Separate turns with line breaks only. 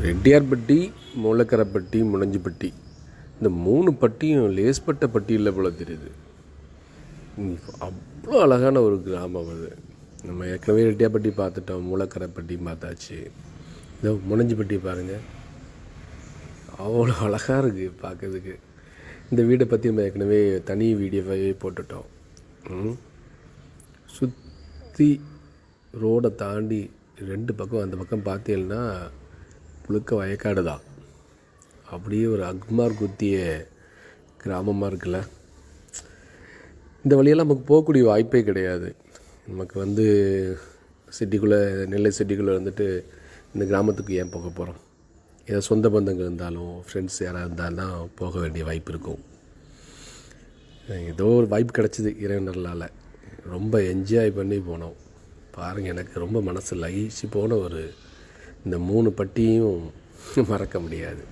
ரெட்டியார்பட்டி, மூலக்கரைப்பட்டி, முனஞ்சிப்பட்டி, இந்த 3 பட்டியும் லேஸ்பட்ட பட்டி இல்லை போல தெரியுது. அவ்வளோ அழகான ஒரு கிராமம் அது. நம்ம ஏற்கனவே ரெட்டியார்பட்டி பார்த்துட்டோம், மூலக்கரைப்பட்டி பார்த்தாச்சு. இந்த முனஞ்சிப்பட்டி பாருங்கள், அவ்வளோ அழகாக இருக்குது பார்க்கறதுக்கு. இந்த வீடை பற்றி நம்ம ஏற்கனவே தனி வீடியோவே போட்டுட்டோம். சுற்றி ரோடை தாண்டி 2 பக்கம், அந்த பக்கம் பார்த்தீங்கன்னா முழுக்க வயக்காடு தான். அப்படியே ஒரு அக்மார் குத்திய கிராமமாக இருக்குல்ல. இந்த வழியெல்லாம் நமக்கு போகக்கூடிய வாய்ப்பே கிடையாது. நமக்கு சிட்டிக்குள்ளே, நெல்லை சிட்டிக்குள்ளே வந்துட்டு இந்த கிராமத்துக்கு ஏன் போக போகிறோம்? ஏதோ சொந்த பந்தங்கள் இருந்தாலும், ஃப்ரெண்ட்ஸ் யாராக இருந்தாலும் போக வேண்டிய வாய்ப்பு இருக்கும். ஏதோ ஒரு வாய்ப்பு கிடச்சிது இறைவனர்களால். ரொம்ப என்ஜாய் பண்ணி போனோம் பாருங்கள். எனக்கு ரொம்ப மனசு லகிச்சு போன இந்த 3 பட்டியும் மறக்க முடியாது.